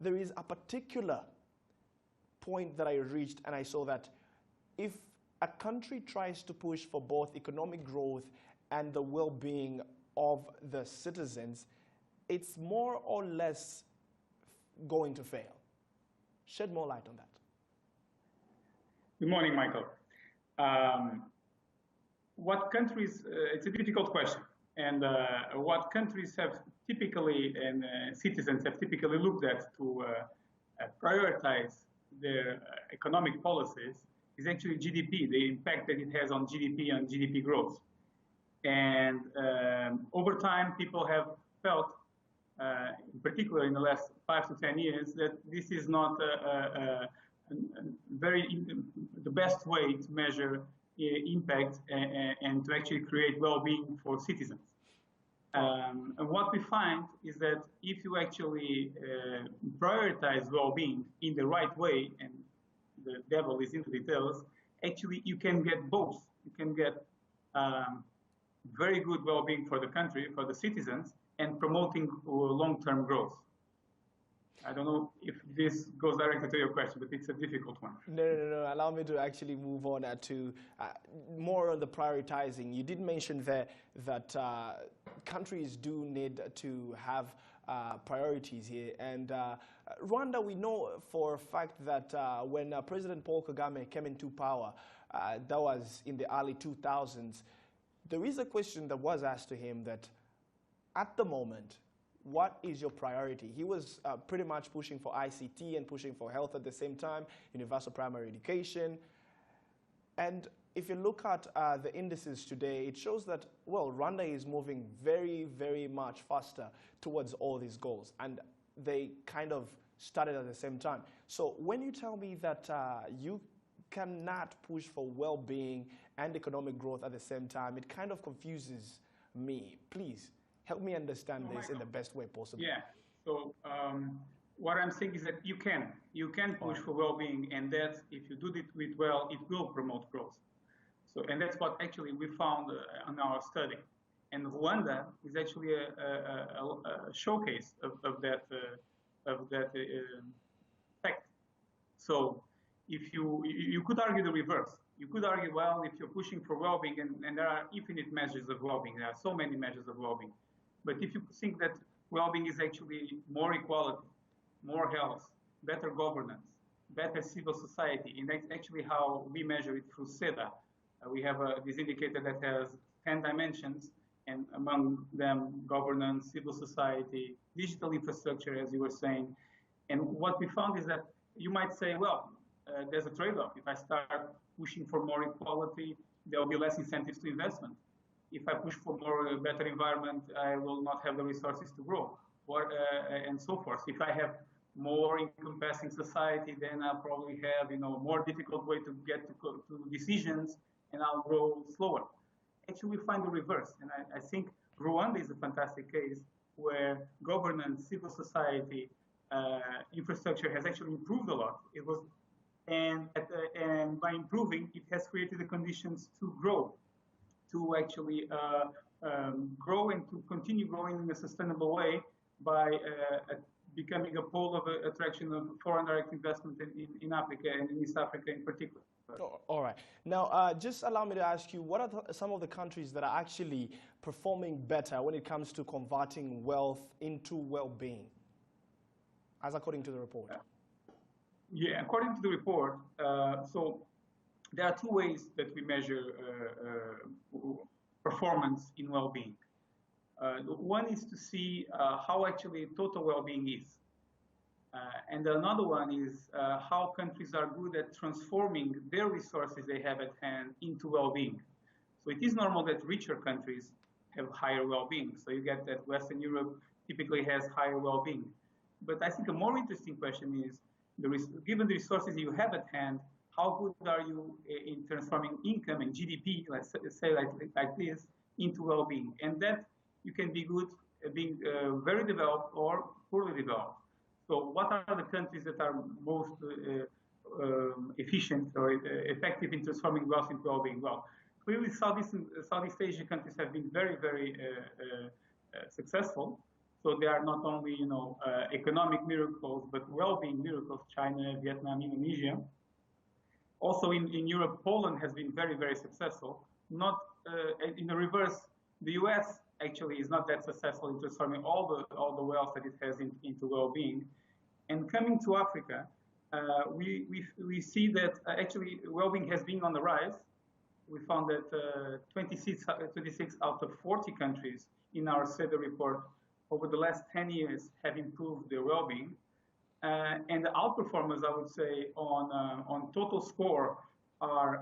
there is a particular point that I reached, and I saw that if a country tries to push for both economic growth and the well-being of the citizens, it's more or less going to fail. Shed more light on that. Good morning, Michael. What countries, it's a difficult question, and what countries have typically, and citizens have typically looked at to prioritize their economic policies is actually GDP, the impact that it has on GDP and GDP growth. And over time, people have felt, in particular in the last 5 to 10 years, that this is not the best way to measure impact and to actually create well-being for citizens. And what we find is that if you actually prioritize well-being in the right way, and the devil is in the details, actually you can get both. You can get very good well-being for the country, for the citizens, and promoting long-term growth. I don't know if this goes directly to your question, but it's a difficult one. No. Allow me to actually move on to more on the prioritizing. You did mention there that countries do need to have priorities here. And Rwanda, we know for a fact that when President Paul Kagame came into power, that was in the early 2000s, there is a question that was asked to him that at the moment, what is your priority? He was pretty much pushing for ICT and pushing for health at the same time, universal primary education. And if you look at the indices today, it shows that, well, Rwanda is moving very, very much faster towards all these goals. And they kind of started at the same time. So when you tell me that you cannot push for well-being and economic growth at the same time, it kind of confuses me. Please help me understand this in the best way possible. Yeah. So what I'm saying is that you can push for well-being, and that if you do it well, it will promote growth. So, and that's what actually we found on our study. And Rwanda is actually a showcase of that fact. So, if you could argue the reverse. You could argue, well, if you're pushing for well-being, and there are infinite measures of well-being, there are so many measures of well-being. But if you think that well-being is actually more equality, more health, better governance, better civil society, and that's actually how we measure it through SEDA. We have this indicator that has 10 dimensions, and among them governance, civil society, digital infrastructure, as you were saying. And what we found is that you might say, well, there's a trade-off. If I start pushing for more equality, there will be less incentives to investment. If I push for more better environment, I will not have the resources to grow, and so forth. If I have more encompassing society, then I'll probably have more difficult way to get to decisions, and I'll grow slower. Actually, we find the reverse, and I think Rwanda is a fantastic case where governance, civil society, infrastructure has actually improved a lot. It was, and by improving, it has created the conditions to grow. To actually grow and to continue growing in a sustainable way by becoming a pole of attraction of foreign direct investment in Africa and in East Africa in particular. All right. Now, just allow me to ask you, what are some of the countries that are actually performing better when it comes to converting wealth into well-being, as according to the report? Yeah, according to the report, so there are two ways that we measure performance in well-being. One is to see how actually total well-being is. And another one is how countries are good at transforming their resources they have at hand into well-being. So it is normal that richer countries have higher well-being. So you get that Western Europe typically has higher well-being. But I think a more interesting question is, given the resources you have at hand, how good are you in transforming income and GDP, let's say like this, into well-being? And that you can be good at being very developed or poorly developed. So what are the countries that are most efficient or effective in transforming wealth into well-being? Well, clearly Southeast Asian countries have been very, very successful. So they are not only, economic miracles, but well-being miracles, China, Vietnam, Indonesia. Also in Europe, Poland has been very, very successful. Not in the reverse, the US actually is not that successful in transforming all the wealth that it has into well-being. And coming to Africa, we see that actually well-being has been on the rise. We found that 26 out of 40 countries in our survey report over the last 10 years have improved their well-being. And the outperformers, I would say, on total score are,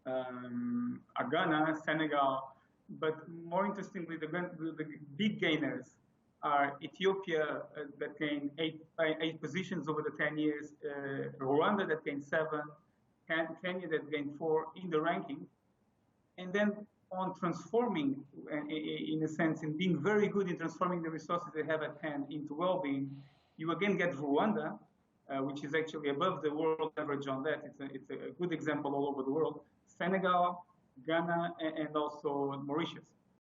are Ghana, Senegal, but more interestingly, the big gainers are Ethiopia that gained eight positions over the 10 years, Rwanda that gained 7, Kenya that gained 4 in the ranking. And then on transforming, in a sense, in being very good in transforming the resources they have at hand into well-being, you again get Rwanda, which is actually above the world average on that. It's a good example all over the world. Senegal, Ghana, and also Mauritius.